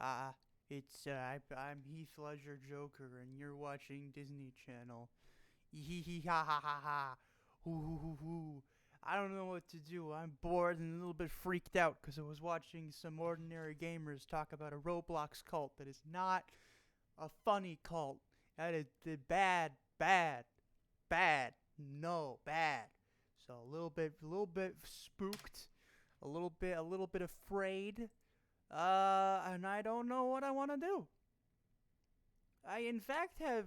I'm Heath Ledger Joker, and you're watching Disney Channel. Hee hee ha ha ha ha. Hoo hoo hoo hoo. I don't know what to do. I'm bored and a little bit freaked out because I was watching some ordinary gamers talk about a Roblox cult that is not a funny cult. That is the bad. No, bad. So a little bit spooked, a little bit afraid. And I don't know what I want to do. I, in fact, have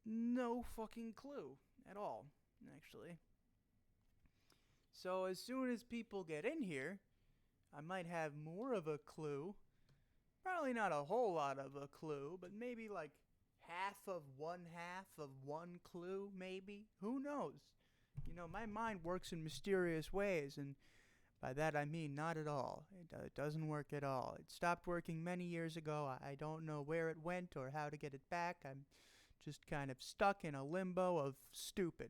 no fucking clue at all, actually. So as soon as people get in here, I might have more of a clue. Probably not a whole lot of a clue, but maybe like half of one clue, maybe. Who knows? You know, my mind works in mysterious ways, and by that I mean not at all. It doesn't work at all. It stopped working many years ago. I don't know where it went or how to get it back. I'm just kind of stuck in a limbo of stupid,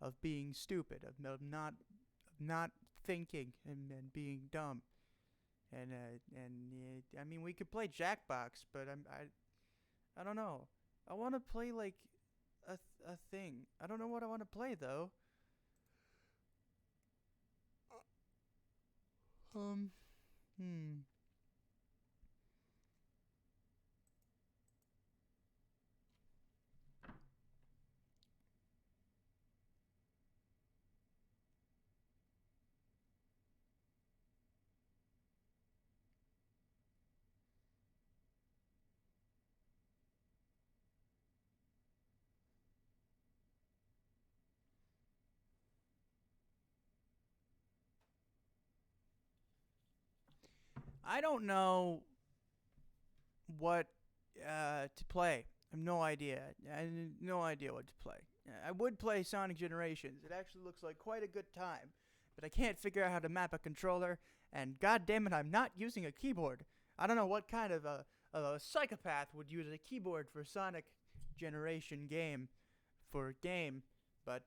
of being stupid, of not thinking and being dumb. I mean, we could play Jackbox, but I don't know. I want to play like a thing. I don't know what I want to play though. Um, hmm. I don't know what to play. I have no idea. I have no idea what to play. I would play Sonic Generations. It actually looks like quite a good time, but I can't figure out how to map a controller. And god damn it, I'm not using a keyboard. I don't know what kind of a psychopath would use a keyboard for Sonic Generation game for a game, but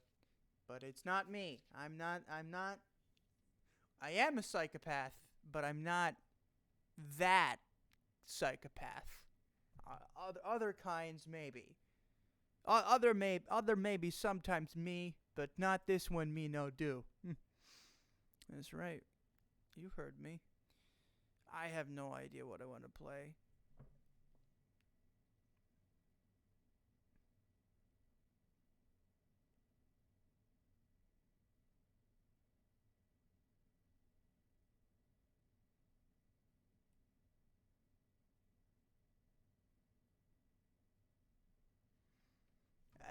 it's not me. I'm not. I am a psychopath, but I'm not that psychopath. Other kinds maybe. Other maybe sometimes me, but not this one. Me no do. That's right. You heard me. I have no idea what I want to play.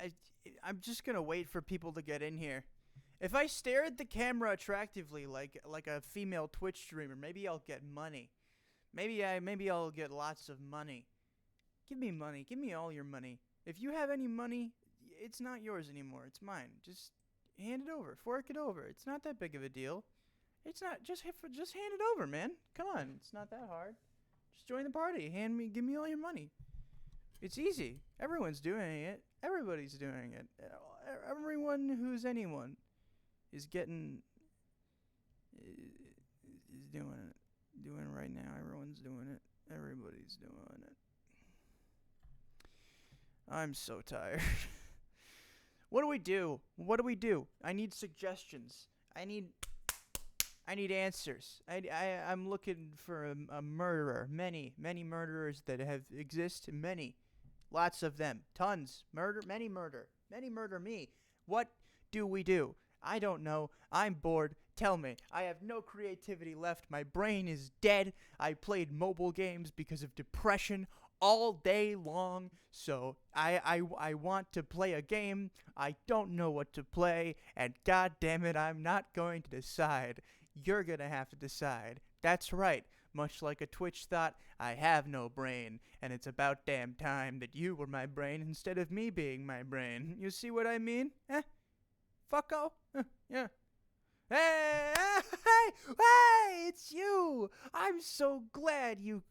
I I'm just gonna wait for people to get in here. If I stare at the camera attractively, like a female Twitch streamer, maybe I'll get money. Maybe I'll get lots of money. Give me money. Give me all your money. If you have any money, it's not yours anymore. It's mine. Just hand it over. Fork it over. It's not that big of a deal. It's not just hand it over, man. Come on. It's not that hard. Just join the party. Give me all your money. It's easy. Everyone's doing it. Everybody's doing it. Everyone who's anyone is getting is doing it. Doing it right now. Everyone's doing it. Everybody's doing it. I'm so tired. What do we do? What do we do? I need suggestions. I need answers. I'm looking for a murderer. Many murderers that have exist. Many, lots of them. Tons. Many murder me. What do we do? I don't know. I'm bored. Tell me. I have no creativity left. My brain is dead. I played mobile games because of depression all day long. So I want to play a game. I don't know what to play. And god damn it, I'm not going to decide. You're gonna have to decide. That's right. Much like a Twitch thought, I have no brain, and it's about damn time that you were my brain instead of me being my brain. You see what I mean? Eh? Fucko? Yeah. Hey, hey, it's you. I'm so glad you're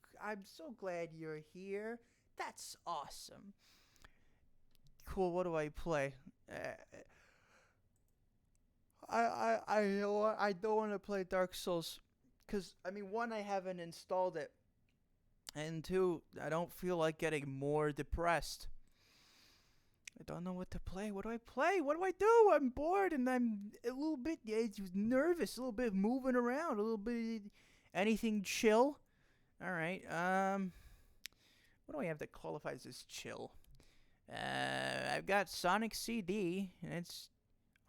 here. That's awesome. Cool. What do I play? I don't want to play Dark Souls because I mean, one, I haven't installed it, And two, I don't feel like getting more depressed. I don't know what to play. What do I play? What do I do? I'm bored and I'm a little bit nervous, a little bit moving around, a little bit anything chill. All right. What do I have that qualifies as chill? I've got Sonic CD, and it's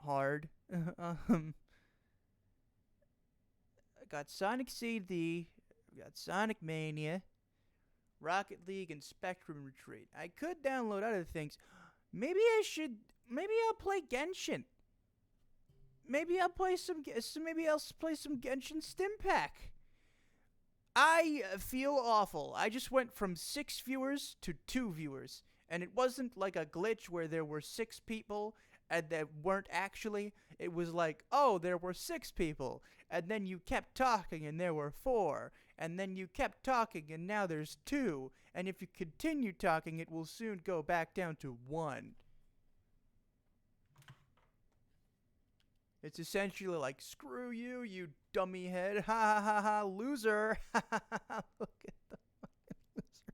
hard. I got Sonic CD, I got Sonic Mania, Rocket League, and Spectrum Retreat. I could download other things. Maybe I should. Maybe I'll play Genshin. Maybe I'll play some. Maybe I'll play some Genshin Stimpack. I feel awful. I just went from 6 viewers to 2 viewers. And it wasn't like a glitch where there were 6 people and that weren't actually. It was like, oh, there were 6 people. And then you kept talking and there were 4. And then you kept talking and now there's 2. And if you continue talking, it will soon go back down to 1. It's essentially like, screw you, you dummy head. Ha ha ha ha, loser. Ha ha ha ha. Look at the fucking loser.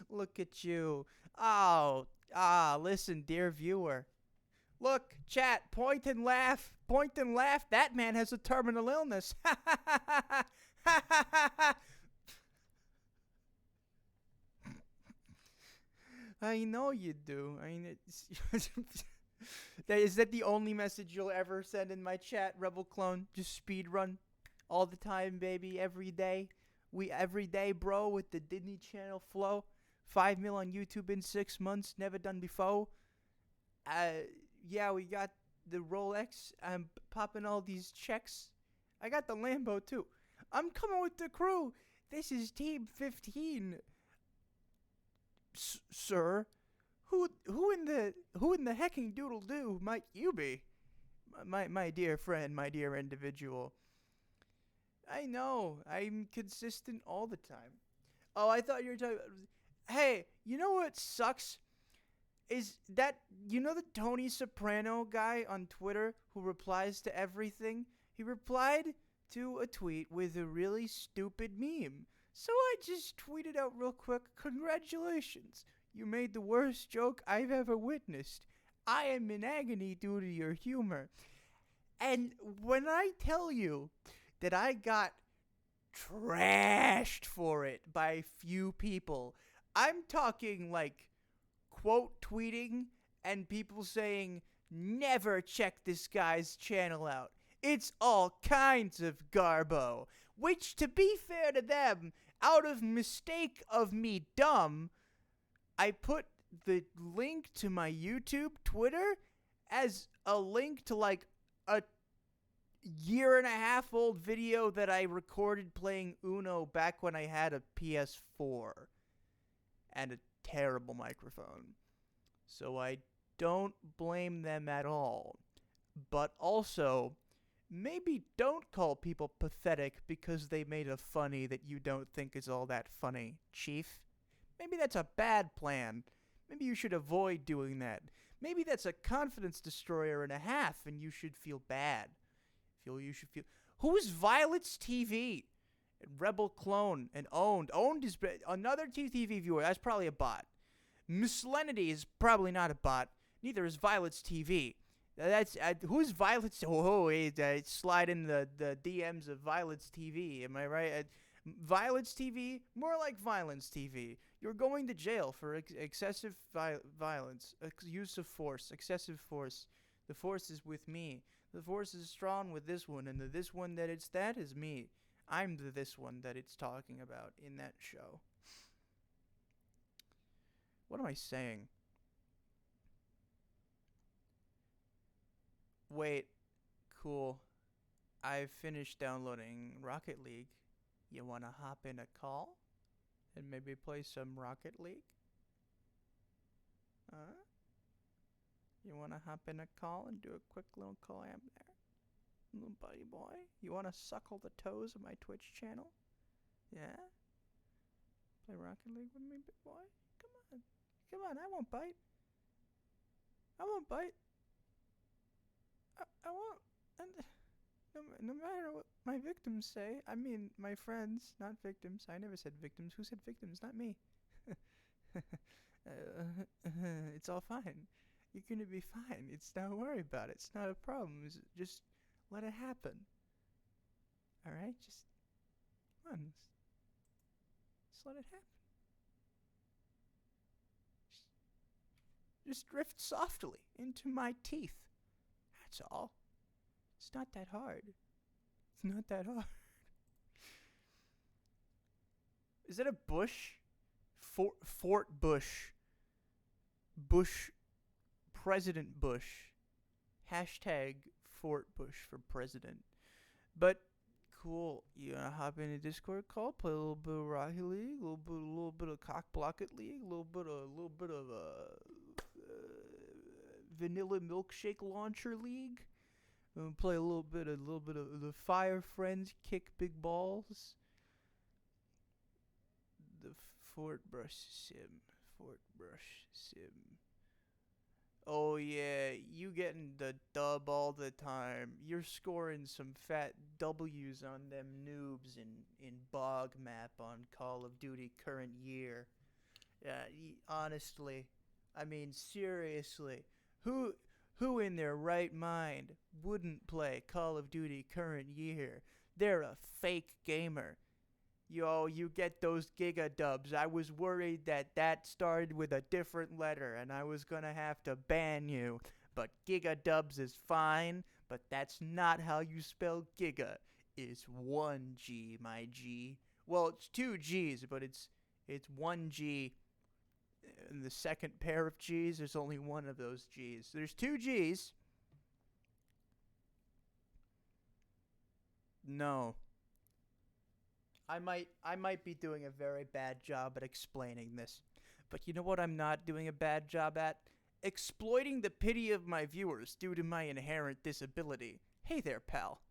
Look at you. Oh, listen, dear viewer. Look, chat, point and laugh. Point and laugh. That man has a terminal illness. Ha ha ha ha ha. Ha ha ha ha. I know you do. I mean, it's... Is that the only message you'll ever send in my chat, Rebel Clone? Just speed run all the time, baby, every day. Every day, bro, with the Disney Channel flow. 5 mil on YouTube in 6 months, never done before. Yeah, we got the Rolex. I'm popping all these checks. I got the Lambo too. I'm coming with the crew. This is Team 15, sir. Who in the hecking doodle doo might you be? My dear friend, my dear individual. I know, I'm consistent all the time. Oh, I thought you were talking. Hey, you know what sucks? Is that, you know the Tony Soprano guy on Twitter who replies to everything? He replied to a tweet with a really stupid meme. So I just tweeted out real quick, congratulations. You made the worst joke I've ever witnessed. I am in agony due to your humor. And when I tell you that I got trashed for it by few people, I'm talking like quote tweeting and people saying, never check this guy's channel out. It's all kinds of garbo. Which, to be fair to them, out of mistake of me dumb, I put the link to my YouTube, Twitter, as a link to like a 1.5-year old video that I recorded playing Uno back when I had a PS4 and a terrible microphone. So I don't blame them at all. But also, maybe don't call people pathetic because they made a funny that you don't think is all that funny, Chief. Maybe that's a bad plan. Maybe you should avoid doing that. Maybe that's a confidence destroyer and a half, and you should feel bad. You should feel. Who is Violet's TV? Rebel Clone and Owned. Owned is another TV viewer. That's probably a bot. Mislenity is probably not a bot. Neither is Violet's TV. That's who's Violet's? Slide in the DMs of Violet's TV. Am I right? Violet's TV, more like Violence TV. You're going to jail for excessive violence, use of force, excessive force. The force is with me. The force is strong with this one, and the this one that is me. I'm the this one that it's talking about in that show. What am I saying? Wait, cool. I've finished downloading Rocket League. You wanna hop in a call? And maybe play some Rocket League? Huh? You wanna hop in a call and do a quick little collab there? Little buddy boy? You wanna suckle the toes of my Twitch channel? Yeah? Play Rocket League with me, big boy? Come on. Come on, I won't bite. I won't bite. I won't. No matter what my victims say, I mean my friends, not victims. I never said victims. Who said victims? Not me. It's all fine. You're gonna be fine. Don't worry about it. It's not a problem. Just let it happen. All right, come on. Just let it happen. Just drift softly into my teeth. That's all. It's not that hard. It's not that hard. Is that a Bush? Fort Bush. Bush. President Bush. Hashtag Fort Bush for president. But cool. You wanna hop in a Discord call, play a little bit of Rocket League, a little bit of Cock Blocket League, a little bit of Vanilla Milkshake Launcher League. Play a little bit of the Fire Friends Kick Big Balls. The Fort Brush Sim. Oh yeah, you getting the dub all the time. You're scoring some fat W's on them noobs in Bog Map on Call of Duty current year. Yeah, honestly, I mean seriously, who in their right mind wouldn't play Call of Duty current year? They're a fake gamer. You get those Giga Dubs. I was worried that started with a different letter and I was gonna have to ban you. But Giga Dubs is fine, but that's not how you spell Giga. It's 1G, my G. Well, it's 2 G's, but it's 1G. In the second pair of G's, there's only one of those G's. There's 2 G's. No. I might be doing a very bad job at explaining this. But you know what I'm not doing a bad job at? Exploiting the pity of my viewers due to my inherent disability. Hey there, pal.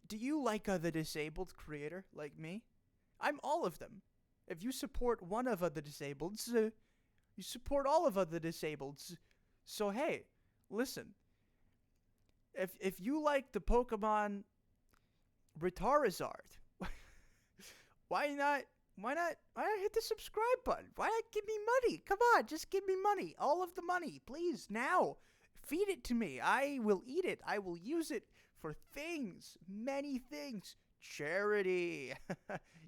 Do you like the disabled creator like me? I'm all of them. If you support one of the disableds, you support all of the disableds. So hey, listen. If you like the Pokemon Retarizard, why not hit the subscribe button? Why not give me money? Come on, just give me money. All of the money, please, now. Feed it to me. I will eat it. I will use it for things, many things. Charity.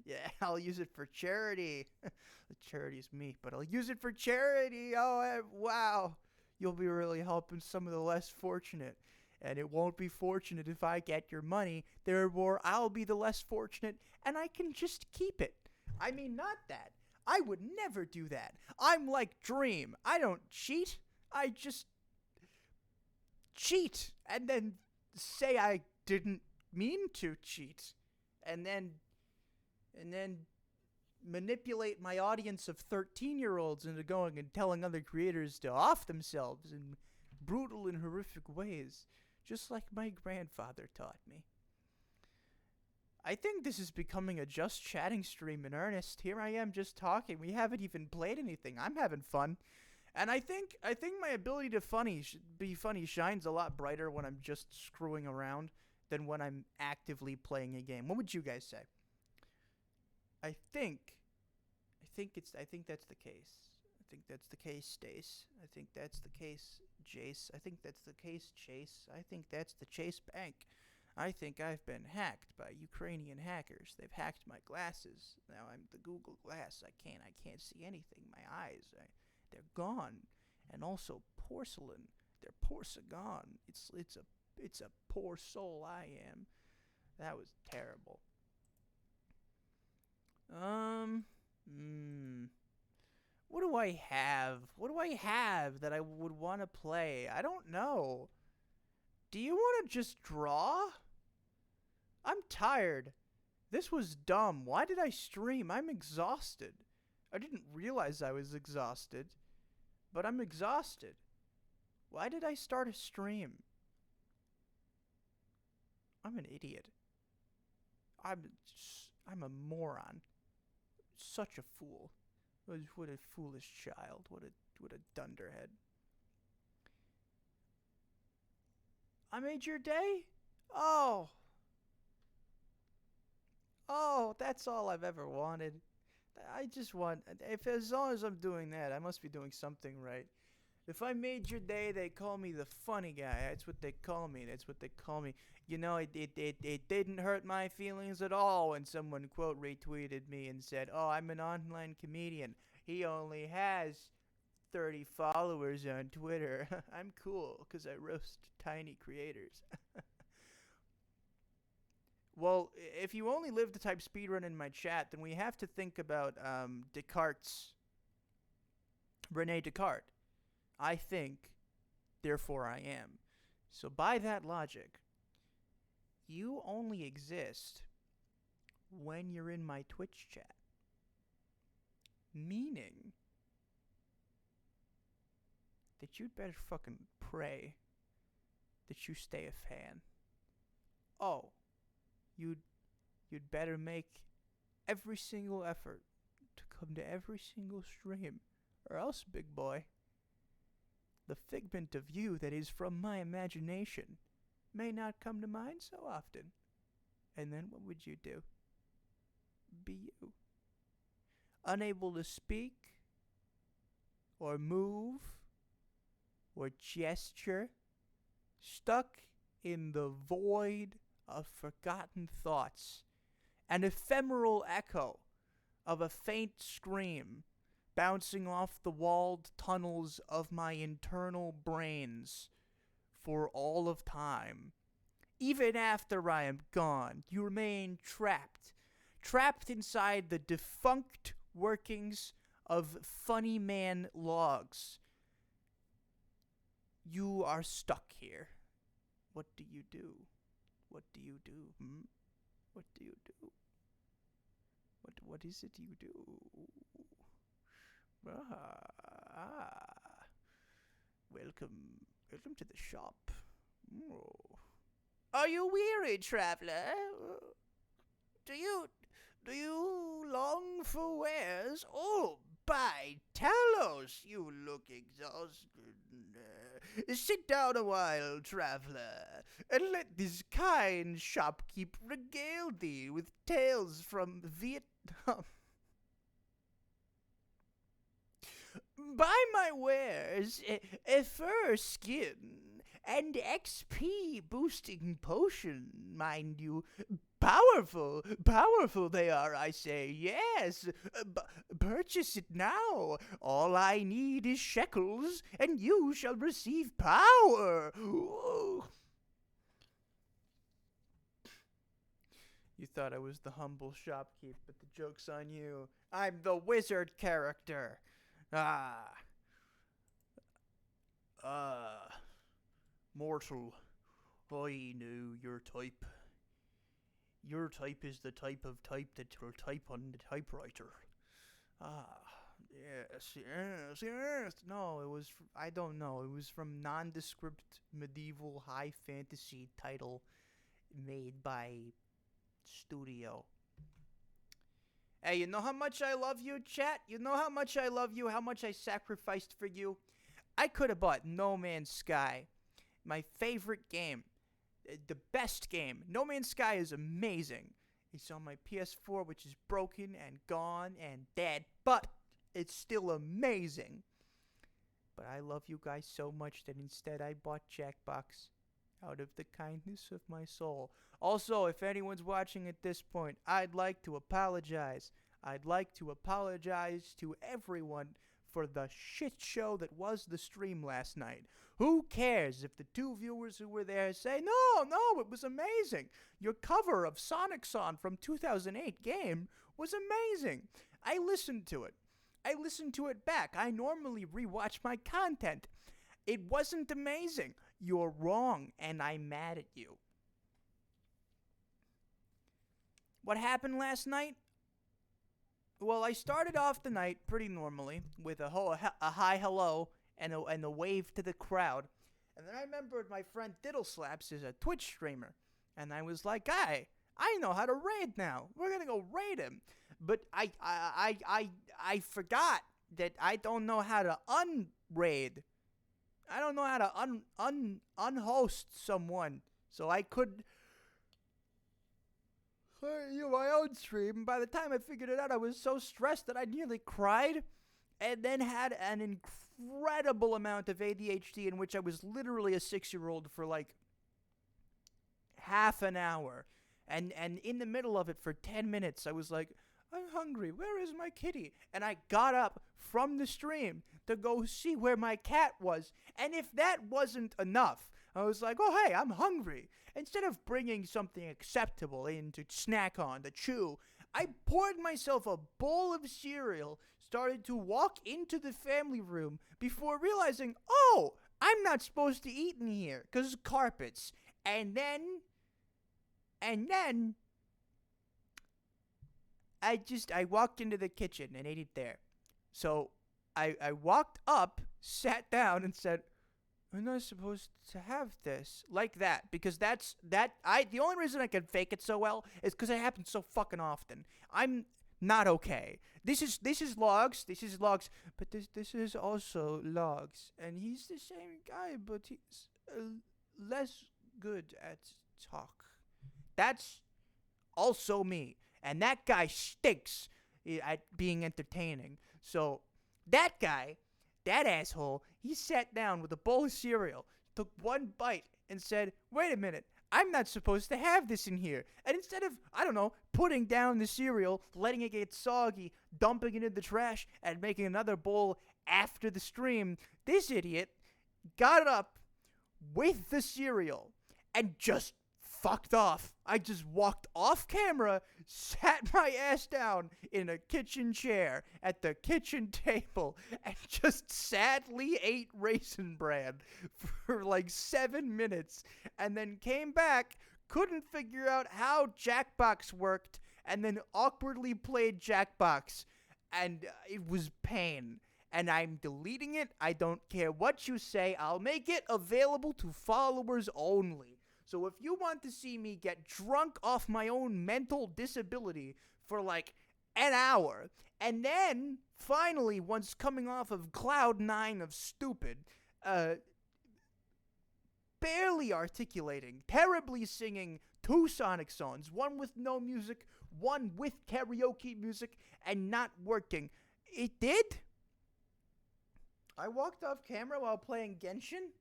Yeah, I'll use it for charity. The charity's me, but I'll use it for charity. Oh, wow. You'll be really helping some of the less fortunate. And it won't be fortunate if I get your money. Therefore, I'll be the less fortunate, and I can just keep it. I mean, not that. I would never do that. I'm like Dream. I don't cheat. I just cheat and then say I didn't mean to cheat. And then manipulate my audience of 13-year-olds into going and telling other creators to off themselves in brutal and horrific ways. Just like my grandfather taught me. I think this is becoming a just chatting stream in earnest. Here I am just talking. We haven't even played anything. I'm having fun. And I think my ability to be funny shines a lot brighter when I'm just screwing around than when I'm actively playing a game. What would you guys say? I think that's the case. I think that's the case, Stace. I think that's the case, Jace. I think that's the case, Chase. I think that's the Chase Bank. I think I've been hacked by Ukrainian hackers. They've hacked my glasses. Now I'm the Google Glass. I can't see anything. My eyes, they're gone. And also porcelain. They're porcelain. It's a poor soul I am. That was terrible. What do I have? What do I have that I would want to play? I don't know. Do you want to just draw? I'm tired. This was dumb. Why did I stream? I'm exhausted. I didn't realize I was exhausted, but I'm exhausted. Why did I start a stream? I'm an idiot. I'm a moron. Such a fool. What a foolish child. What a dunderhead. I made your day? Oh, Oh, that's all I've ever wanted. I just want, if as long as I'm doing that, I must be doing something right. If I made your day, they call me the funny guy. That's what they call me. That's what they call me. You know, it didn't hurt my feelings at all when someone, quote, retweeted me and said, oh, I'm an online comedian. He only has 30 followers on Twitter. I'm cool because I roast tiny creators. Well, if you only live to type speedrun in my chat, then we have to think about Descartes' Rene Descartes. I think, therefore I am. So by that logic, you only exist when you're in my Twitch chat. Meaning that you'd better fucking pray that you stay a fan. Oh, you'd better make every single effort to come to every single stream, or else, big boy, the figment of you that is from my imagination may not come to mind so often. And then what would you do? Be you. Unable to speak, or move, or gesture, stuck in the void of forgotten thoughts, an ephemeral echo of a faint scream bouncing off the walled tunnels of my internal brains for all of time. Even after I am gone, you remain trapped inside the defunct workings of Funny Man Logs. You are stuck here. What do you do? What do you do? What do you do? What is it you do? Welcome to the shop. Oh. Are you weary, traveler? Do you long for wares? Oh, by Talos, you look exhausted. Sit down a while, traveler, and let this kind shopkeep regale thee with tales from Vietnam. Buy my wares, a fur skin, and XP boosting potion, mind you. Powerful they are, I say. Yes, purchase it now. All I need is shekels, and you shall receive power. Ooh. You thought I was the humble shopkeep, but the joke's on you. I'm the wizard character. Mortal, I know your type. Your type is the type of type that will type on the typewriter. Yes. No, it was, I don't know. It was from nondescript medieval high fantasy title made by Studio. Hey, you know how much I love you, chat? You know how much I love you, how much I sacrificed for you? I could have bought No Man's Sky, my favorite game, the best game. No Man's Sky is amazing. It's on my PS4, which is broken and gone and dead, but it's still amazing. But I love you guys so much that instead I bought Jackbox out of the kindness of my soul. Also, if anyone's watching at this point, I'd like to apologize. I'd like to apologize to everyone for the shit show that was the stream last night. Who cares if the two viewers who were there say, no, it was amazing. Your cover of Sonic Song from 2008 game was amazing. I listened to it. I listened to it back. I normally rewatch my content. It wasn't amazing. You're wrong, and I'm mad at you. What happened last night? Well, I started off the night pretty normally with a hi hello and a wave to the crowd. And then I remembered my friend Diddleslaps is a Twitch streamer. And I was like, I know how to raid now. We're going to go raid him. But I forgot that I don't know how to unraid. I don't know how to unhost someone. So I could my own stream. By the time I figured it out, I was so stressed that I nearly cried, and then had an incredible amount of ADHD in which I was literally a 6-year-old for like half an hour. And in the middle of it for 10 minutes, I was like, I'm hungry. Where is my kitty? And I got up from the stream to go see where my cat was. And if that wasn't enough, I was like, oh, hey, I'm hungry. Instead of bringing something acceptable in to snack on, to chew, I poured myself a bowl of cereal, started to walk into the family room before realizing, oh, I'm not supposed to eat in here because carpets. And then I walked into the kitchen and ate it there. So I walked up, sat down, and said, I'm not supposed to have this. Like that. Because the only reason I can fake it so well is because it happens so fucking often. I'm not okay. This is logs. But this is also logs. And he's the same guy, but he's less good at talk. That's also me. And that guy stinks at being entertaining. So that guy, that asshole, he sat down with a bowl of cereal, took one bite, and said, wait a minute, I'm not supposed to have this in here. And instead of, I don't know, putting down the cereal, letting it get soggy, dumping it in the trash, and making another bowl after the stream, this idiot got up with the cereal and just fucked off. I just walked off camera, sat my ass down in a kitchen chair at the kitchen table, and just sadly ate Raisin Bran for like 7 minutes, and then came back, couldn't figure out how Jackbox worked, and then awkwardly played Jackbox, and it was pain. And I'm deleting it. I don't care what you say. I'll make it available to followers only. So if you want to see me get drunk off my own mental disability for like an hour, and then finally, once coming off of cloud 9 of stupid, barely articulating, terribly singing 2 Sonic songs, one with no music, one with karaoke music, and not working. It did? I walked off camera while playing Genshin?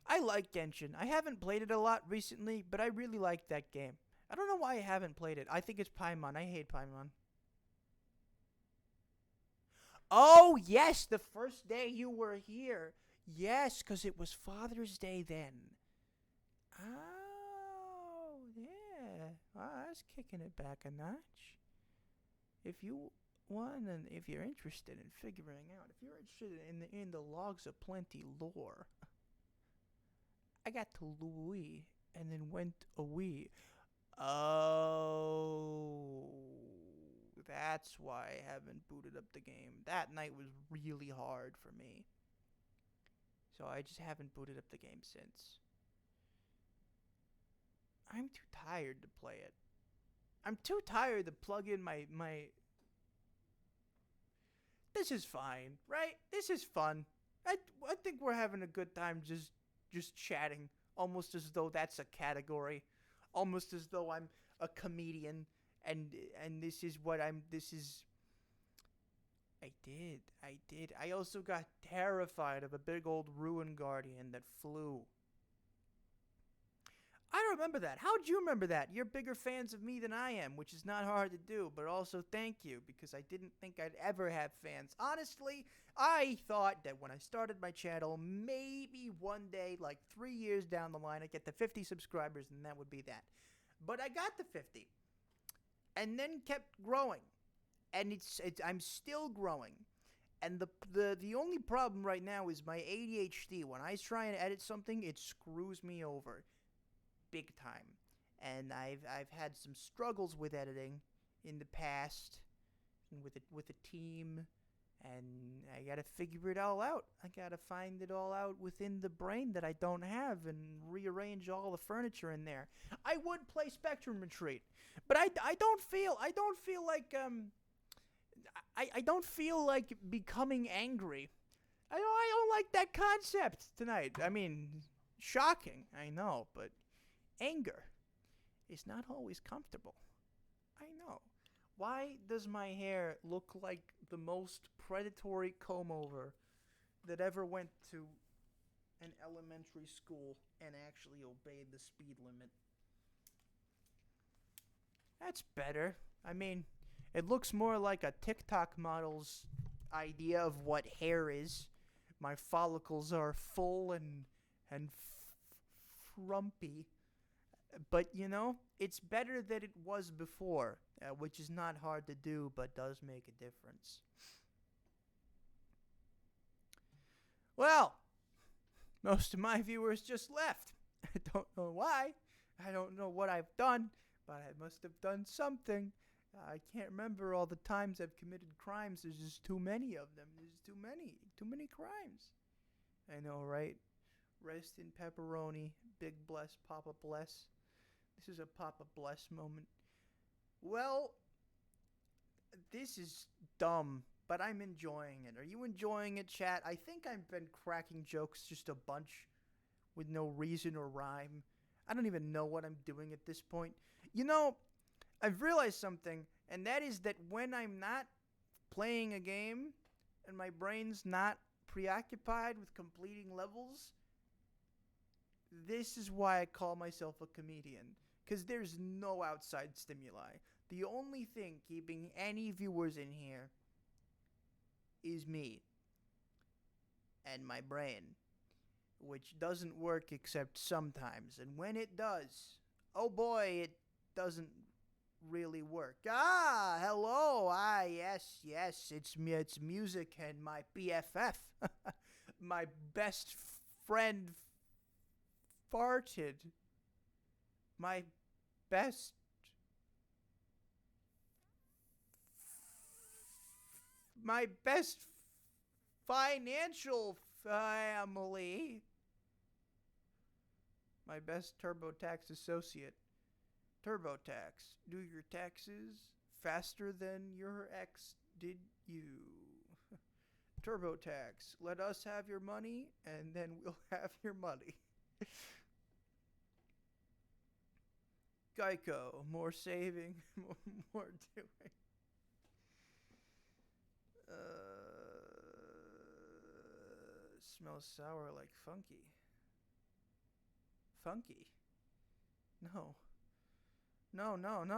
I like Genshin. I haven't played it a lot recently, but I really like that game. I don't know why I haven't played it. I think it's Paimon. I hate Paimon. Oh, yes, the first day you were here. Yes, because it was Father's Day then. Oh, yeah. Wow, that's kicking it back a notch. If you want, and if you're interested in figuring out, if you're interested in the Logs of Plenty lore, I got to Louis and then went away. Oh, that's why I haven't booted up the game. That night was really hard for me. So I just haven't booted up the game since. I'm too tired to play it. I'm too tired to plug in my... This is fine, right? This is fun. I think we're having a good time just chatting, almost as though that's a category, almost as though I'm a comedian, and this is what I'm. This is. I did. I also got terrified of a big old ruin guardian that flew. I don't remember that. How'd you remember that? You're bigger fans of me than I am, which is not hard to do, but also thank you, because I didn't think I'd ever have fans. Honestly, I thought that when I started my channel, maybe one day, like 3 years down the line, I'd get to 50 subscribers, and that would be that. But I got to 50, and then kept growing, and I'm still growing. And the only problem right now is my ADHD. When I try and edit something, it screws me over. Big time. And I've had some struggles with editing in the past, and with a team, and I gotta figure it all out. I gotta find it all out within the brain that I don't have, and rearrange all the furniture in there. I would play Spectrum Retreat, but I don't feel like becoming angry. I don't like that concept tonight. I mean, shocking, I know, but anger. is not always comfortable. I know. Why does my hair look like the most predatory comb over that ever went to an elementary school and actually obeyed the speed limit? That's better. I mean, it looks more like a TikTok model's idea of what hair is. My follicles are full and frumpy. But, it's better than it was before, which is not hard to do, but does make a difference. Well, most of my viewers just left. I don't know why. I don't know what I've done, but I must have done something. I can't remember all the times I've committed crimes. There's just too many of them. There's too many. Too many crimes. I know, right? Rest in pepperoni. Big bless, Papa bless. This is a Papa bless moment. Well, this is dumb, but I'm enjoying it. Are you enjoying it, chat? I think I've been cracking jokes just a bunch with no reason or rhyme. I don't even know what I'm doing at this point. I've realized something, and that is that when I'm not playing a game and my brain's not preoccupied with completing levels, this is why I call myself a comedian. Because there's no outside stimuli. The only thing keeping any viewers in here is me and my brain, which doesn't work except sometimes. And when it does, oh boy, it doesn't really work. Hello. Yes, it's me. It's music and my BFF. My best friend farted. My best financial family. My best TurboTax associate. TurboTax. Do your taxes faster than your ex did you. TurboTax. Let us have your money, and then we'll have your money. Geico. More saving, more doing. Smells sour like funky. Funky? No. No, not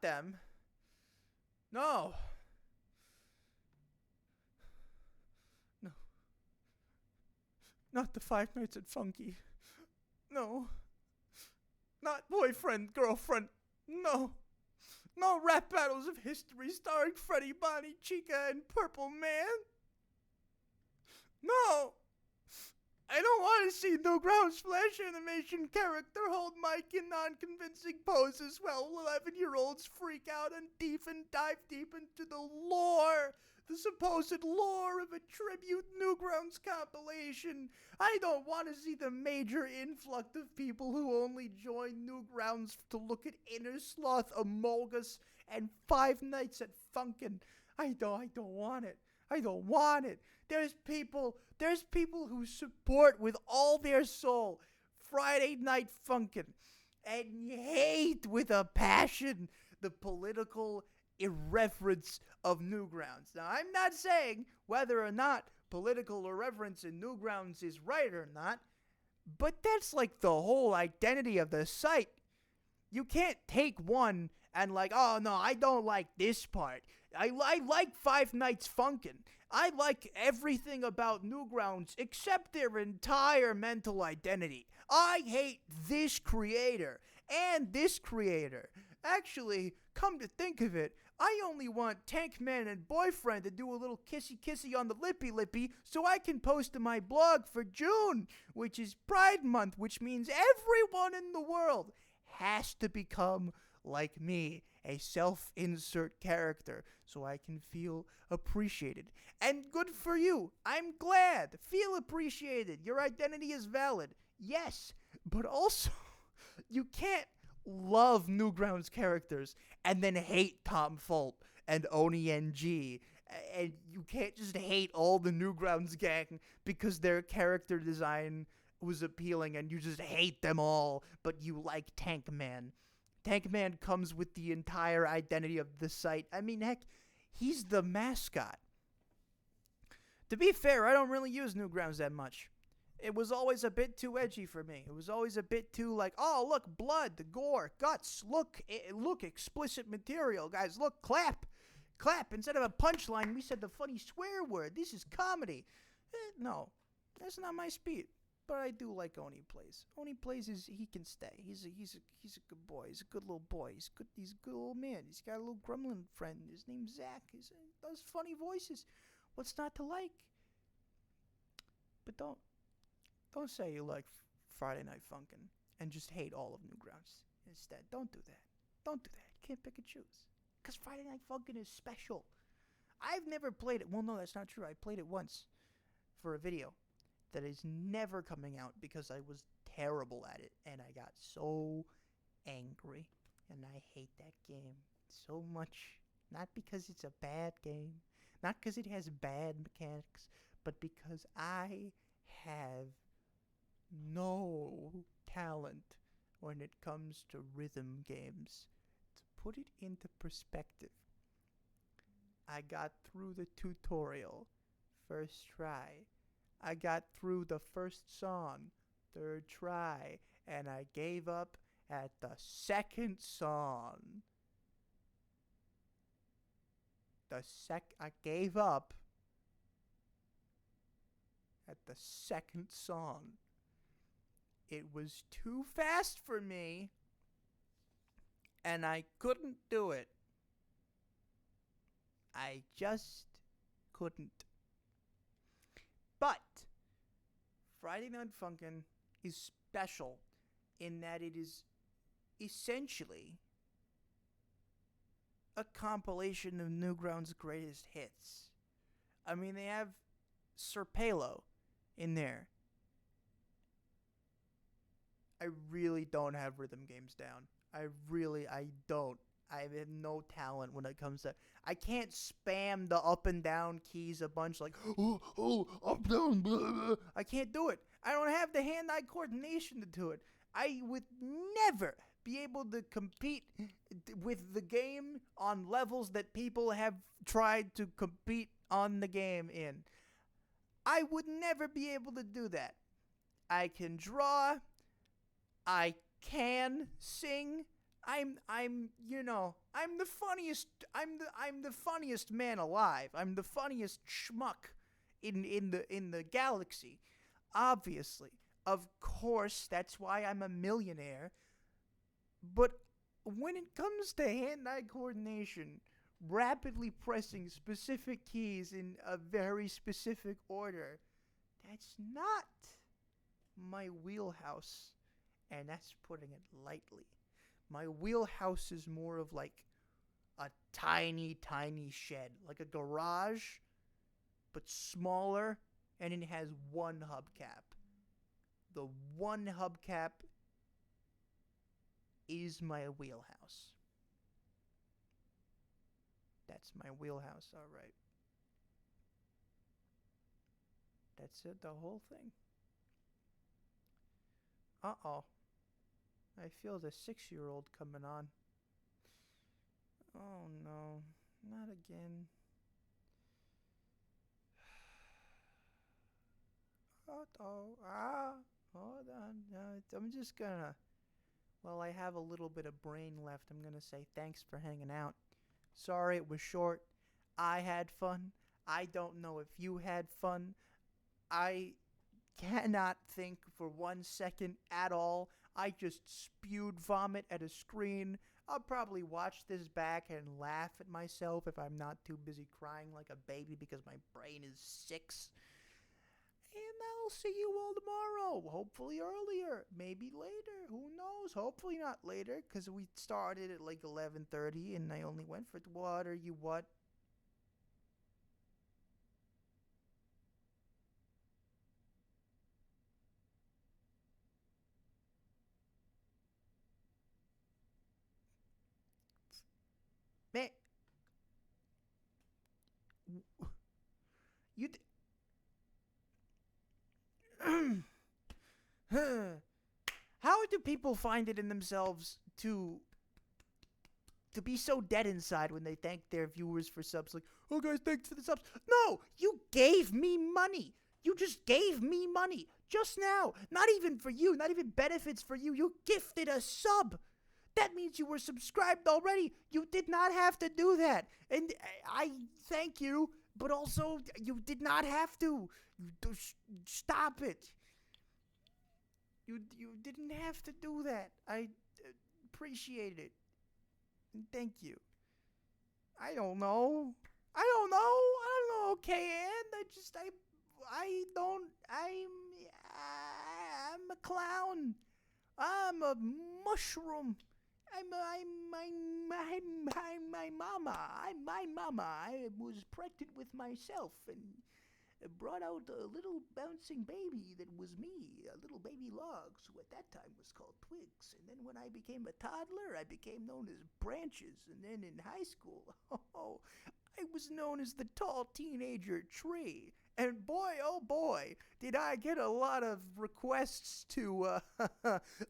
them. No. No. Not the Five Nights at Funky. No. Not boyfriend, girlfriend. No. No rap battles of history starring Freddie, Bonnie, Chica, and Purple Man. No. I don't want to see Newgrounds Flash animation character hold mic in non-convincing poses while 11-year-olds freak out and dive deep into the lore, the supposed lore of a tribute Newgrounds compilation. I don't want to see the major influx of people who only join Newgrounds to look at Inner Sloth, Amogus, and Five Nights at Funkin'. I don't want it. I don't want it. There's people who support with all their soul Friday Night Funkin' and hate with a passion the political irreverence of Newgrounds. Now, I'm not saying whether or not political irreverence in Newgrounds is right or not, but that's like the whole identity of the site. You can't take one and oh no, I don't like this part. I like Five Nights Funkin'. I like everything about Newgrounds except their entire mental identity. I hate this creator and this creator. Actually, come to think of it, I only want Tankman and Boyfriend to do a little kissy-kissy on the lippy-lippy so I can post to my blog for June, which is Pride Month, which means everyone in the world has to become like me, a self-insert character, so I can feel appreciated. And good for you. I'm glad. Feel appreciated. Your identity is valid. Yes, but also, you can't love Newgrounds characters and then hate Tom Fulp and Oni NG. And you can't just hate all the Newgrounds gang because their character design was appealing and you just hate them all, but you like Tank Man. Tank Man comes with the entire identity of the site. I mean, heck, he's the mascot. To be fair, I don't really use Newgrounds that much. It was always a bit too edgy for me. It was always a bit too like, oh, look, blood, gore, guts, look, explicit material. Guys, look, clap. Instead of a punchline, we said the funny swear word. This is comedy. No, that's not my speed. But I do like Oni Plays. Oni Plays he can stay. He's a good boy. He's a good little boy. He's a good old man. He's got a little gremlin friend. His name's Zach. He does funny voices. What's not to like? But don't say you like Friday Night Funkin' and just hate all of Newgrounds instead. Don't do that. Don't do that. You can't pick and choose. Because Friday Night Funkin' is special. I've never played it. Well, no, that's not true. I played it once for a video that is never coming out because I was terrible at it. And I got so angry. And I hate that game so much. Not because it's a bad game. Not because it has bad mechanics. But because I have no talent when it comes to rhythm games. To put it into perspective, I got through the tutorial first try. I got through the first song third try, and I gave up at the second song. I gave up at the second song. It was too fast for me, and I couldn't do it. I just couldn't. But Friday Night Funkin' is special in that it is essentially a compilation of Newgrounds' greatest hits. I mean, they have Sir Palo in there. I really don't have rhythm games down. I don't. I have no talent when it comes to... I can't spam the up and down keys a bunch like, up, down, blah, blah. I can't do it. I don't have the hand-eye coordination to do it. I would never be able to compete with the game on levels that people have tried to compete on the game in. I would never be able to do that. I can draw. I can sing. I'm the funniest. I'm the funniest man alive. I'm the funniest schmuck in the galaxy. Obviously, of course, that's why I'm a millionaire. But when it comes to hand-eye coordination, rapidly pressing specific keys in a very specific order, that's not my wheelhouse. And that's putting it lightly. My wheelhouse is more of like a tiny, tiny shed. Like a garage, but smaller, and it has one hubcap. The one hubcap is my wheelhouse. That's my wheelhouse, alright. That's it, the whole thing. Uh-oh. I feel the 6-year-old coming on. Oh no, not again. Hold on. I'm just gonna... Well, I have a little bit of brain left. I'm gonna say thanks for hanging out. Sorry it was short. I had fun. I don't know if you had fun. I cannot think for 1 second at all. I just spewed vomit at a screen. I'll probably watch this back and laugh at myself if I'm not too busy crying like a baby because my brain is 6. And I'll see you all tomorrow. Hopefully earlier. Maybe later. Who knows? Hopefully not later because we started at like 11:30 and I only went for... What are you... What? Man, you people find it in themselves to be so dead inside when they thank their viewers for subs? Like, oh guys, thanks for the subs. No, you gave me money. You just gave me money just now. Not even for you, not even benefits for you. You gifted a sub. That means you were subscribed already. You did not have to do that. And I thank you, but also you did not have to. Stop it. You didn't have to do that. I appreciate it. And thank you. I don't know. Okay, and I'm a clown. I'm a mushroom. I'm my mama. I'm my mama. I was pregnant with myself and brought out a little bouncing baby that was me, a little baby Logs, who at that time was called Twigs. And then when I became a toddler, I became known as Branches. And then in high school, I was known as the tall teenager Tree. And boy, oh boy, did I get a lot of requests to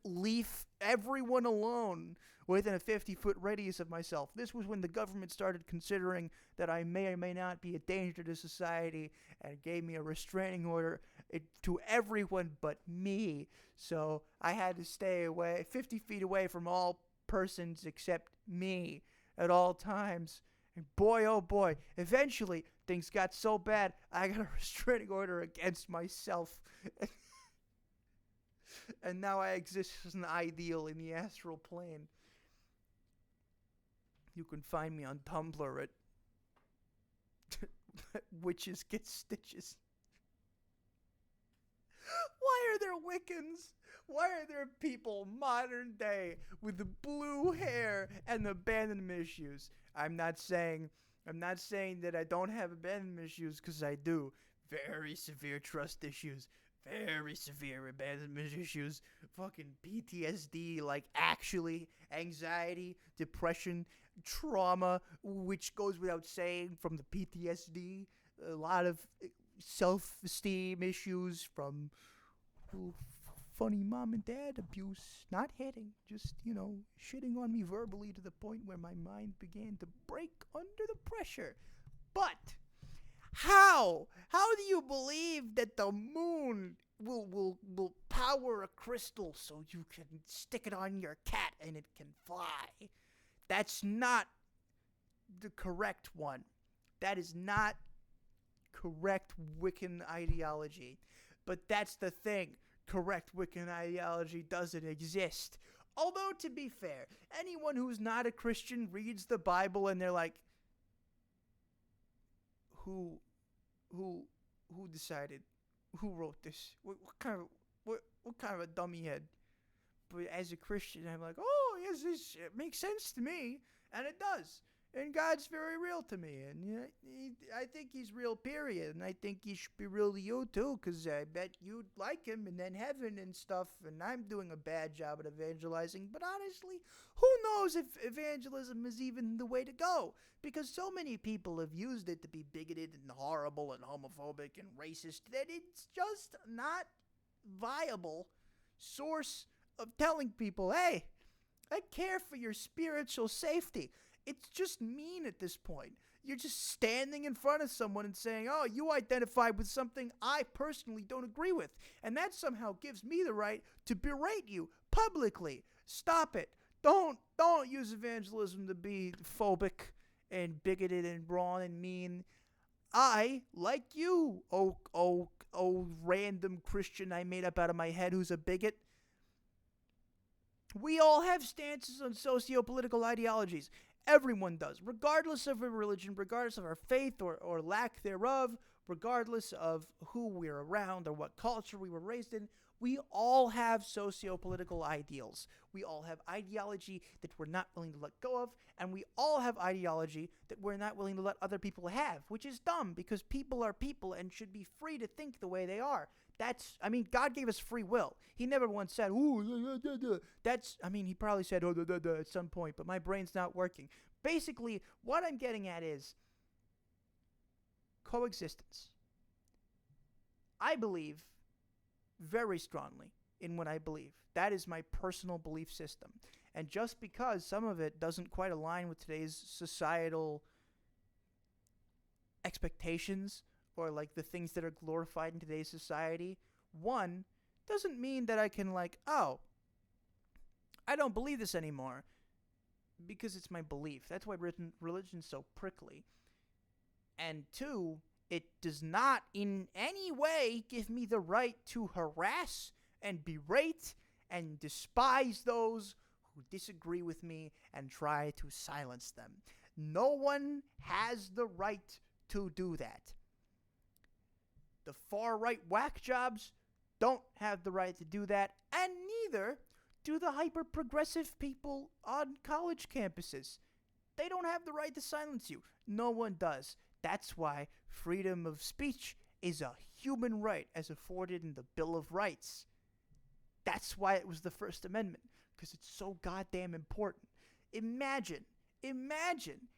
leave everyone alone within a 50-foot radius of myself. This was when the government started considering that I may or may not be a danger to society and gave me a restraining order to everyone but me. So I had to stay away, 50 feet away from all persons except me at all times. And boy, oh boy, eventually things got so bad, I got a restraining order against myself. And now I exist as an ideal in the astral plane. You can find me on Tumblr at Witches Get Stitches. Why are there Wiccans? Why are there people modern day with the blue hair and the abandonment issues? I'm not saying that I don't have abandonment issues, because I do. Very severe trust issues. Very severe abandonment issues. Fucking PTSD, like actually anxiety, depression, trauma, which goes without saying from the PTSD. A lot of self-esteem issues from funny mom and dad abuse, not hitting, just, shitting on me verbally to the point where my mind began to break under the pressure. But how do you believe that the moon will power a crystal so you can stick it on your cat and it can fly? That's not the correct one. That is not correct Wiccan ideology. But that's the thing. Correct Wiccan ideology doesn't exist. Although, to be fair, anyone who's not a Christian reads the Bible and they're like, who decided? Who wrote this? What kind of a dummy head? But as a Christian, I'm like, oh, yes, this makes sense to me. And it does. And God's very real to me. And I think he's real, period. And I think he should be real to you, too, because I bet you'd like him, and then heaven and stuff. And I'm doing a bad job at evangelizing. But honestly, who knows if evangelism is even the way to go? Because so many people have used it to be bigoted and horrible and homophobic and racist that it's just not viable source of telling people, hey, I care for your spiritual safety. It's just mean at this point. You're just standing in front of someone and saying, oh, you identify with something I personally don't agree with. And that somehow gives me the right to berate you publicly. Stop it. Don't use evangelism to be phobic and bigoted and wrong and mean. I, like you, random Christian I made up out of my head who's a bigot, we all have stances on socio-political ideologies. Everyone does, regardless of our religion, regardless of our faith or lack thereof, regardless of who we're around or what culture we were raised in. We all have socio-political ideals. We all have ideology that we're not willing to let go of, and we all have ideology that we're not willing to let other people have, which is dumb because people are people and should be free to think the way they are. God gave us free will. He never once said, ooh, he probably said, at some point, but my brain's not working. Basically, what I'm getting at is coexistence. I believe very strongly in what I believe. That is my personal belief system. And just because some of it doesn't quite align with today's societal expectations or like the things that are glorified in today's society, one, doesn't mean that I can like, oh, I don't believe this anymore because it's my belief. That's why religion's so prickly. And two, it does not in any way give me the right to harass and berate and despise those who disagree with me and try to silence them. No one has the right to do that. The far-right whack jobs don't have the right to do that, and neither do the hyper-progressive people on college campuses. They don't have the right to silence you. No one does. That's why freedom of speech is a human right as afforded in the Bill of Rights. That's why it was the First Amendment, because it's so goddamn important. Imagine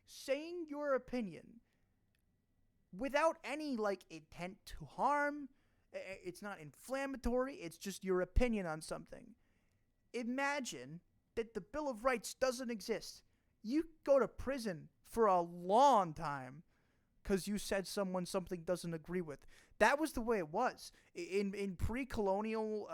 saying your opinion without any, like, intent to harm. It's not inflammatory. It's just your opinion on something. Imagine that the Bill of Rights doesn't exist. You go to prison for a long time because you said something doesn't agree with. That was the way it was. In pre-colonial,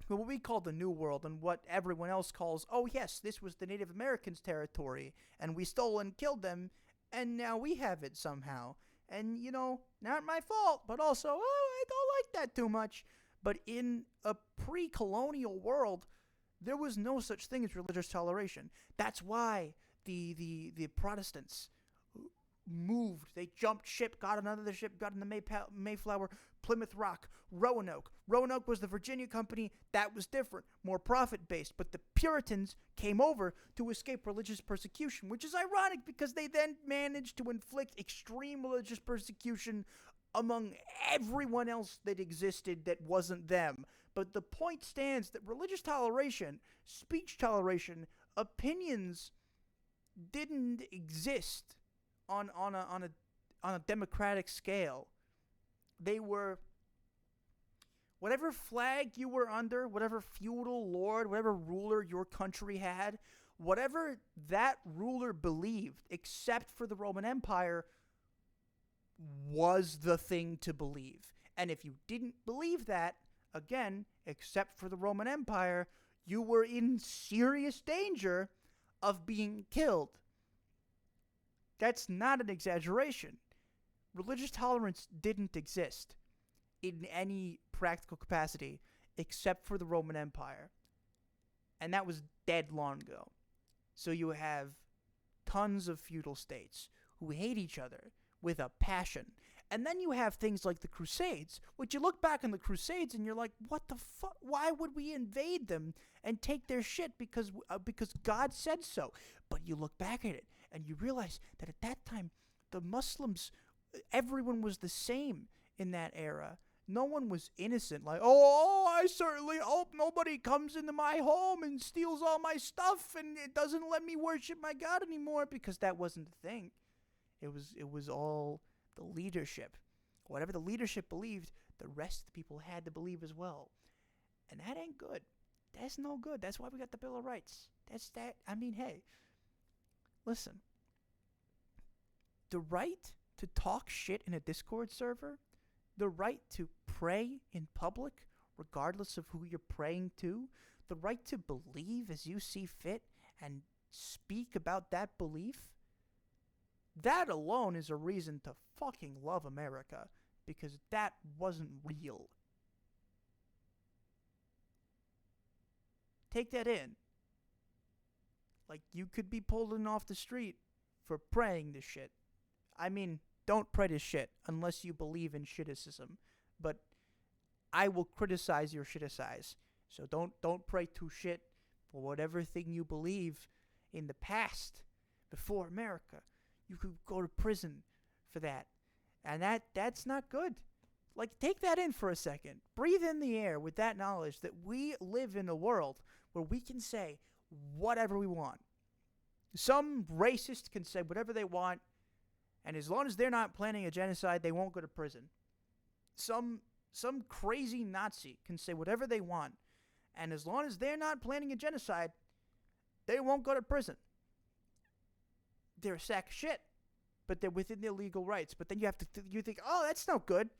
what we call the New World and what everyone else calls, oh yes, this was the Native Americans' territory, and we stole and killed them, and now we have it somehow. And, you know, not my fault, but also, oh, I don't like that too much. But in a pre-colonial world, there was no such thing as religious toleration. That's why the Protestants moved. They jumped ship, got another ship, got in the Mayflower, Plymouth Rock, Roanoke. Roanoke was the Virginia company. That was different, more profit-based. But the Puritans came over to escape religious persecution, which is ironic because they then managed to inflict extreme religious persecution among everyone else that existed that wasn't them. But the point stands that religious toleration, speech toleration, opinions didn't exist on a democratic scale. They were whatever flag you were under, whatever feudal lord, whatever ruler your country had, whatever that ruler believed, except for the Roman Empire, was the thing to believe. And if you didn't believe that, again, except for the Roman Empire, you were in serious danger of being killed. That's not an exaggeration. Religious tolerance didn't exist in any practical capacity except for the Roman Empire. And that was dead long ago. So you have tons of feudal states who hate each other with a passion. And then you have things like the Crusades, which you look back on the Crusades and you're like, what the fuck? Why would we invade them and take their shit because God said so? But you look back at it and you realize that at that time, the Muslims, everyone was the same in that era. No one was innocent, like, I certainly hope nobody comes into my home and steals all my stuff and it doesn't let me worship my God anymore, because that wasn't the thing. It was all the leadership. Whatever the leadership believed, the rest of the people had to believe as well. And that ain't good. That's no good. That's why we got the Bill of Rights. I mean, hey, listen. The right to talk shit in a Discord server, the right to pray in public, regardless of who you're praying to, the right to believe as you see fit and speak about that belief, that alone is a reason to fucking love America, because that wasn't real. Take that in. Like, you could be pulled in off the street for praying this shit. I mean, don't pray this shit unless you believe in shitticism. But I will criticize your shiticize. So don't pray to shit for whatever thing you believe in the past, before America. You could go to prison for that. And that's not good. Like, take that in for a second. Breathe in the air with that knowledge that we live in a world where we can say whatever we want. Some racist can say whatever they want, and as long as they're not planning a genocide, they won't go to prison. Some some crazy Nazi can say whatever they want, and as long as they're not planning a genocide, they won't go to prison. They're a sack of shit, but they're within their legal rights. But then you have to, you think, oh, that's no good.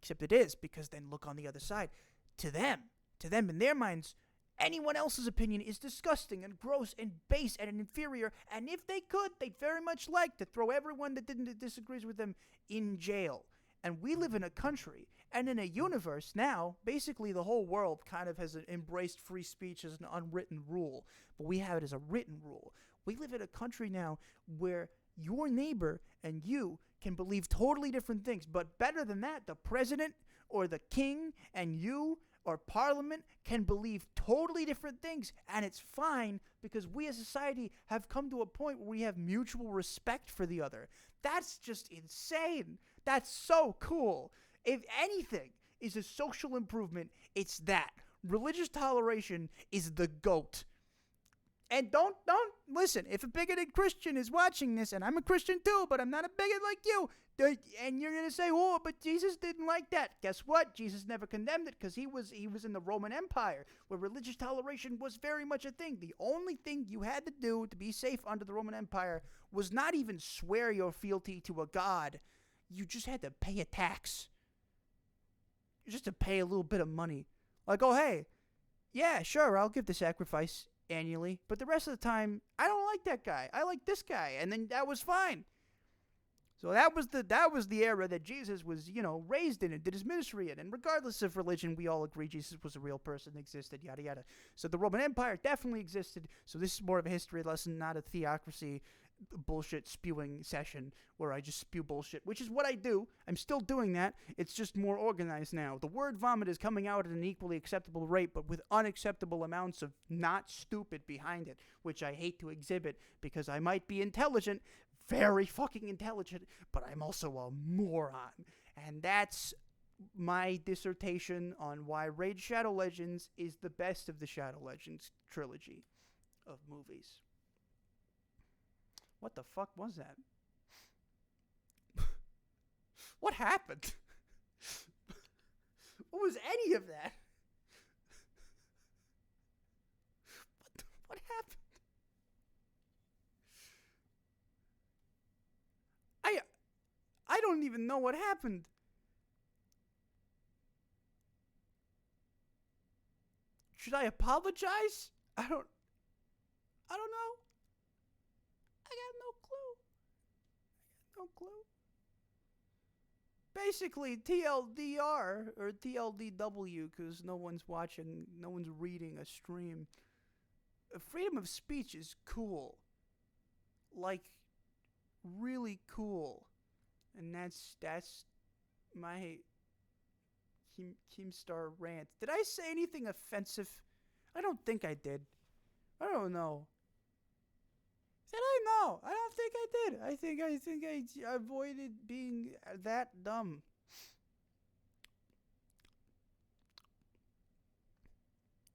Except it is, because then look on the other side. To them in their minds, anyone else's opinion is disgusting and gross and base and inferior. And if they could, they'd very much like to throw everyone that disagrees with them in jail. And we live in a country and in a universe now, basically the whole world kind of has embraced free speech as an unwritten rule, but we have it as a written rule. We live in a country now where your neighbor and you can believe totally different things, but better than that, the president or the king and you or parliament can believe totally different things, and it's fine because we as a society have come to a point where we have mutual respect for the other. That's just insane. That's so cool. If anything is a social improvement, it's that. Religious toleration is the GOAT. And don't listen, if a bigoted Christian is watching this, and I'm a Christian too, but I'm not a bigot like you, and you're going to say, oh, but Jesus didn't like that. Guess what? Jesus never condemned it because he was in the Roman Empire where religious toleration was very much a thing. The only thing you had to do to be safe under the Roman Empire was not even swear your fealty to a god. You just had to pay a tax. Just to pay a little bit of money. Like, oh, hey, yeah, sure, I'll give the sacrifice annually, but the rest of the time, I don't like that guy. I like this guy, and then that was fine. So that was the era that Jesus was, raised in and did his ministry in. And regardless of religion, we all agree Jesus was a real person, existed, yada yada. So the Roman Empire definitely existed. So this is more of a history lesson, not a theocracy bullshit spewing session where I just spew bullshit, which is what I do. I'm still doing that. It's just more organized now. The word vomit is coming out at an equally acceptable rate, but with unacceptable amounts of not stupid behind it, which I hate to exhibit because I might be intelligent, very fucking intelligent, but I'm also a moron. And that's my dissertation on why Raid Shadow Legends is the best of the Shadow Legends trilogy of movies. What the fuck was that? What happened? What was any of that? What happened? I don't even know what happened. Should I apologize? I don't know. I got no clue. Basically, TLDR, or TLDW, because no one's watching, no one's reading a stream. Freedom of speech is cool. Like, really cool. And that's my Keemstar rant. Did I say anything offensive? I don't think I did. I don't know. Did I? No, I don't think I did. I think I avoided being that dumb.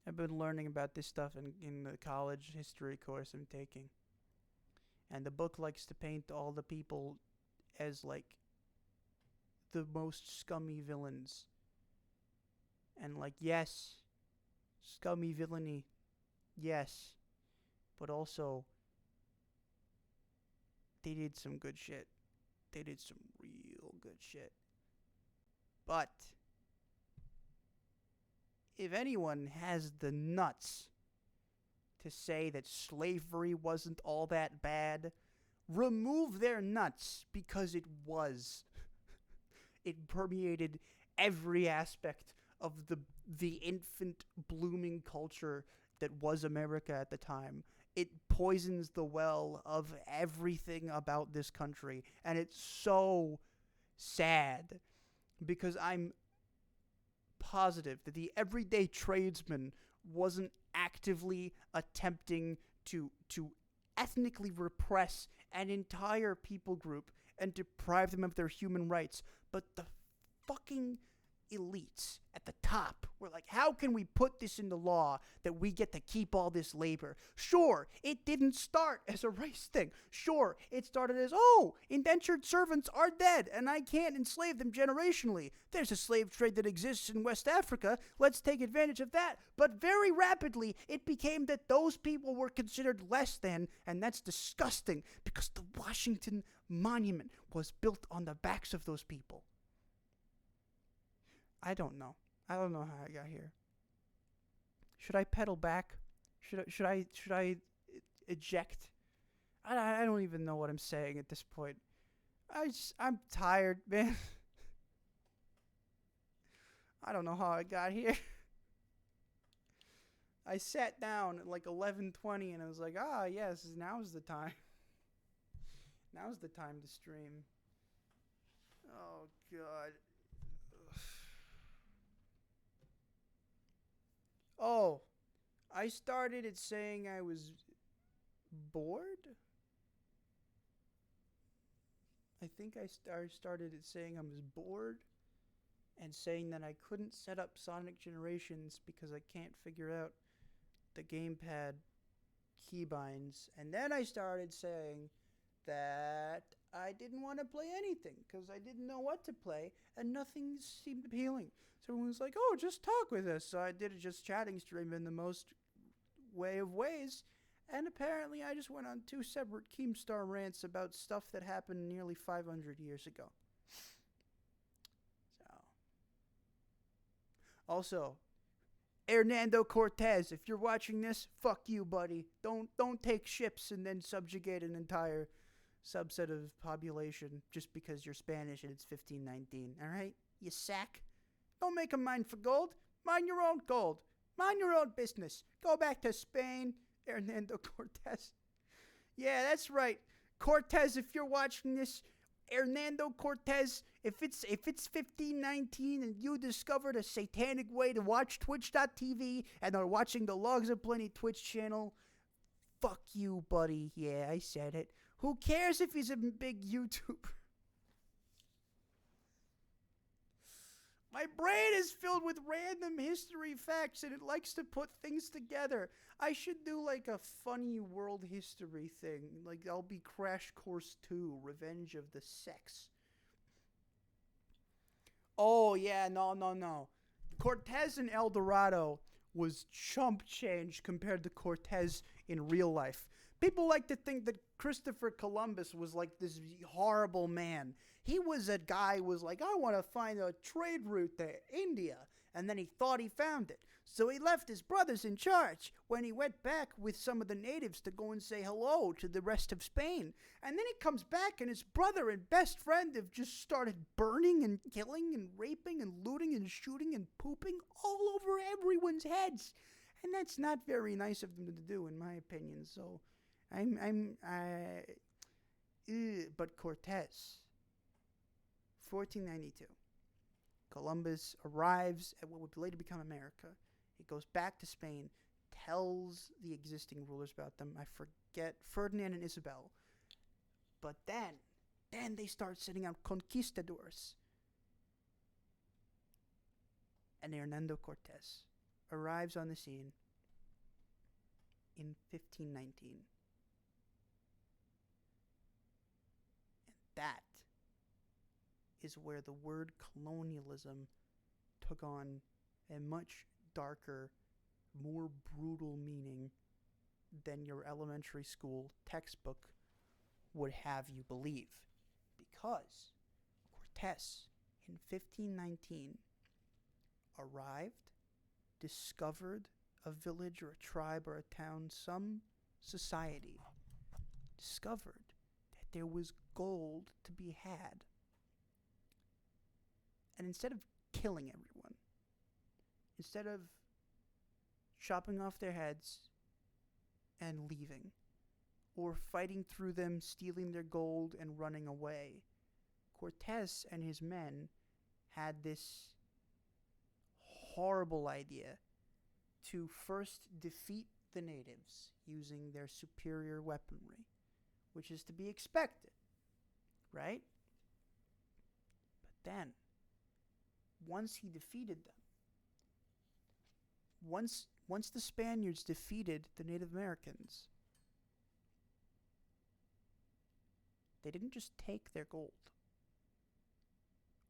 I've been learning about this stuff in the college history course I'm taking. And the book likes to paint all the people as, like, the most scummy villains. And, like, yes, scummy villainy, yes. But also, they did some good shit. They did some real good shit. But if anyone has the nuts to say that slavery wasn't all that bad, remove their nuts, because it was. It permeated every aspect of the infant blooming culture that was America at the time. It poisons the well of everything about this country, and it's so sad because I'm positive that the everyday tradesman wasn't actively attempting to ethnically repress an entire people group and deprive them of their human rights, but the fucking elites at the top were like, how can we put this into law that we get to keep all this labor? Sure, it didn't start as a race thing. Sure, it started as, oh, indentured servants are dead and I can't enslave them generationally. There's a slave trade that exists in West Africa. Let's take advantage of that. But very rapidly, it became that those people were considered less than, and that's disgusting because the Washington Monument was built on the backs of those people. I don't know. I don't know how I got here. Should I pedal back? Should I eject? I don't even know what I'm saying at this point. I'm tired, man. I don't know how I got here. I sat down at like 11:20 and I was like, yes, now's the time. Now's the time to stream. Oh god. Oh, I started it saying I was bored. I think I started it saying I was bored and saying that I couldn't set up Sonic Generations because I can't figure out the gamepad keybinds. And then I started saying that I didn't want to play anything because I didn't know what to play and nothing seemed appealing. So everyone was like, oh, just talk with us. So I did a just chatting stream in the most way of ways. And apparently I just went on 2 separate Keemstar rants about stuff that happened nearly 500 years ago. So. Also, Hernando Cortez, if you're watching this, fuck you, buddy. Don't take ships and then subjugate an entire subset of population just because you're Spanish and it's 1519, all right? You sack. Don't make a mine for gold. Mine your own gold. Mind your own business. Go back to Spain, Hernando Cortez. Yeah, that's right. Cortez, if you're watching this, Hernando Cortez, if it's 1519 and you discovered a satanic way to watch Twitch.tv and are watching the Logs of Plenty Twitch channel, fuck you, buddy. Yeah, I said it. Who cares if he's a big YouTuber? My brain is filled with random history facts and it likes to put things together. I should do like a funny world history thing. Like I'll be Crash Course 2, Revenge of the Sex. Oh yeah, no. Cortez in El Dorado was chump change compared to Cortez in real life. People like to think that Christopher Columbus was like this horrible man. He was a guy who was like, I want to find a trade route to India. And then he thought he found it. So he left his brothers in charge when he went back with some of the natives to go and say hello to the rest of Spain. And then he comes back and his brother and best friend have just started burning and killing and raping and looting and shooting and pooping all over everyone's heads. And that's not very nice of them to do, in my opinion. So but Cortez, 1492. Columbus arrives at what would later become America. He goes back to Spain, tells the existing rulers about them. I forget Ferdinand and Isabel. But then they start sending out conquistadors. And Hernando Cortez arrives on the scene in 1519. And that is where the word colonialism took on a much darker, more brutal meaning than your elementary school textbook would have you believe. Because Cortez, in 1519, arrived, discovered a village or a tribe or a town, some society, discovered that there was gold to be had. And instead of killing everyone, instead of chopping off their heads and leaving, or fighting through them, stealing their gold and running away, Cortez and his men had this horrible idea to first defeat the natives using their superior weaponry, which is to be expected, right? But then once he defeated them, once the Spaniards defeated the Native Americans, they didn't just take their gold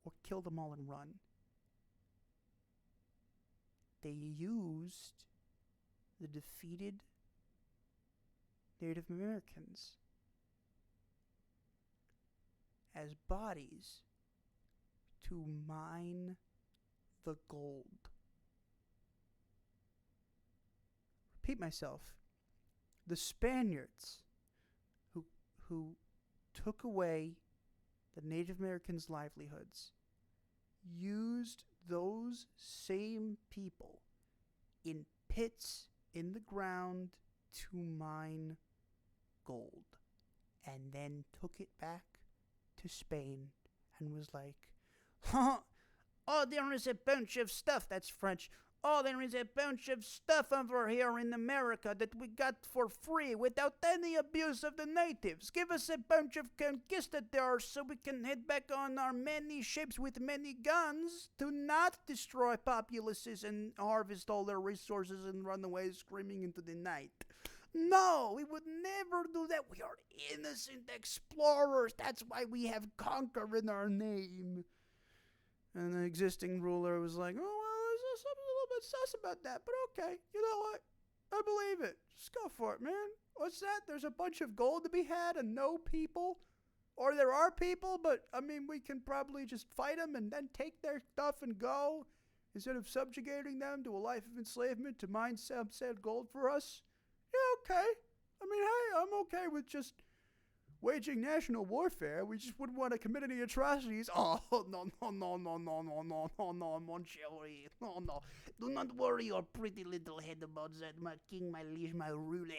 or kill them all and run. They used the defeated Native Americans as bodies to mine the gold. Repeat myself. The Spaniards who took away the Native Americans' livelihoods used those same people in pits in the ground to mine gold, and then took it back to Spain and was like, oh, there is a bunch of stuff, that's French. Oh, there is a bunch of stuff over here in America that we got for free without any abuse of the natives. Give us a bunch of conquistadors so we can head back on our many ships with many guns to not destroy populaces and harvest all their resources and run away screaming into the night. No, we would never do that. We are innocent explorers. That's why we have conquer in our name. And the existing ruler was like, oh, well, there's something a little bit sus about that, but okay, you know what? I believe it. Just go for it, man. What's that? There's a bunch of gold to be had and no people? Or there are people, but, I mean, we can probably just fight them and then take their stuff and go instead of subjugating them to a life of enslavement to mine some said gold for us? Yeah, okay. I mean, hey, I'm okay with just waging national warfare. We just wouldn't want to commit any atrocities. Oh, no, mon chéri. No. Do not worry your pretty little head about that, my king, my liege, my ruler.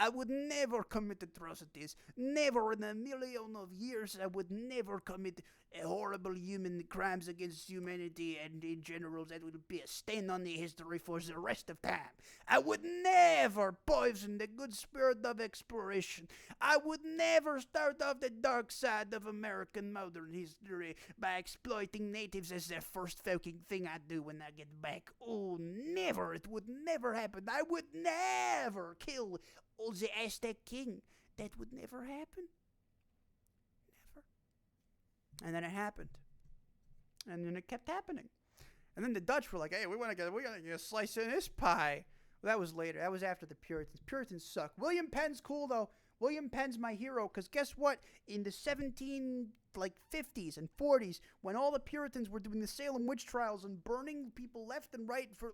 I would never commit atrocities. Never in a million of years I would never commit horrible human crimes against humanity, and in general that would be a stain on the history for the rest of time. I would never poison the good spirit of exploration. I would never start off the dark side of American modern history by exploiting natives as the first fucking thing I do when I get back. Oh, never. It would never happen. I would never kill all the Aztec king. That would never happen. Never. And then it happened. And then it kept happening. And then the Dutch were like, hey, we want to get a slice of this pie. Well, that was later. That was after the Puritans. Puritans suck. William Penn's cool, though. William Penn's my hero, because guess what? In the 50s and 40s, when all the Puritans were doing the Salem witch trials and burning people left and right for,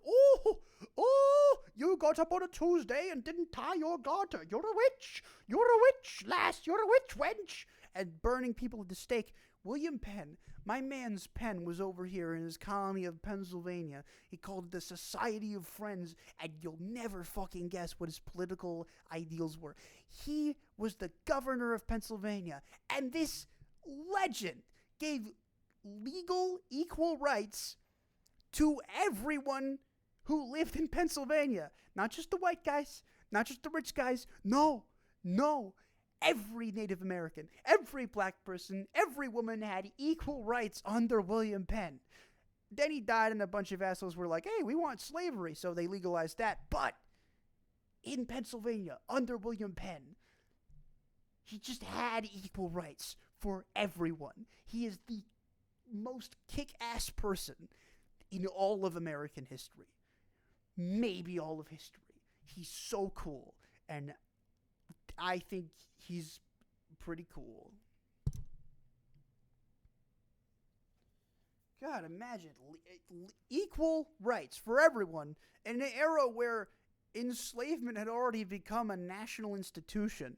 you got up on a Tuesday and didn't tie your garter. You're a witch. You're a witch, lass. You're a witch, wench. And burning people at the stake. William Penn, my man's pen, was over here in his colony of Pennsylvania. He called it the Society of Friends, and you'll never fucking guess what his political ideals were. He was the governor of Pennsylvania, and this legend gave legal equal rights to everyone who lived in Pennsylvania. Not just the white guys, not just the rich guys. No. Every Native American, every black person, every woman had equal rights under William Penn. Then he died and a bunch of assholes were like, hey, we want slavery, so they legalized that. But in Pennsylvania, under William Penn, he just had equal rights for everyone. He is the most kick-ass person in all of American history. Maybe all of history. He's so cool, and I think he's pretty cool. God, imagine equal rights for everyone in an era where enslavement had already become a national institution.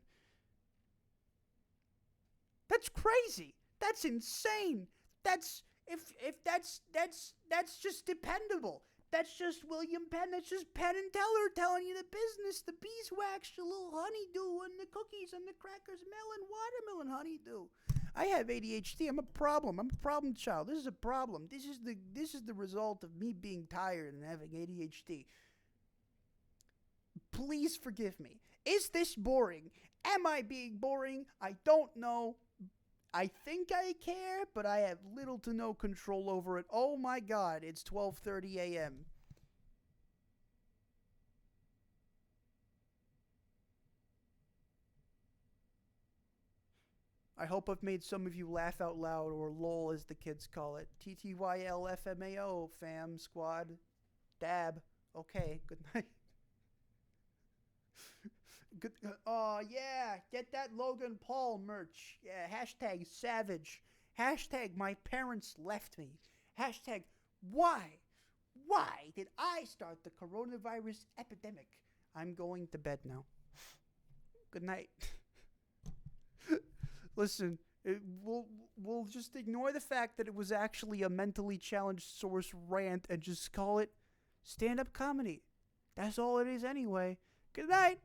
That's crazy. That's insane. That's that's just dependable. That's just William Penn. That's just Penn and Teller telling you the business, the beeswax, the little honeydew, and the cookies and the crackers, watermelon honeydew. I have ADHD. I'm a problem. I'm a problem child. This is a problem. This is the result of me being tired and having ADHD. Please forgive me. Is this boring? Am I being boring? I don't know. I think I care, but I have little to no control over it. Oh my God, it's 12:30 a.m. I hope I've made some of you laugh out loud, or lol as the kids call it. TTYLFMAO, fam, squad, dab. Okay, good night. Good. Oh, yeah, get that Logan Paul merch. Yeah, hashtag savage. Hashtag my parents left me. Hashtag why? Why did I start the coronavirus epidemic? I'm going to bed now. Good night. Listen, we'll just ignore the fact that it was actually a mentally challenged source rant and just call it stand-up comedy. That's all it is anyway. Good night.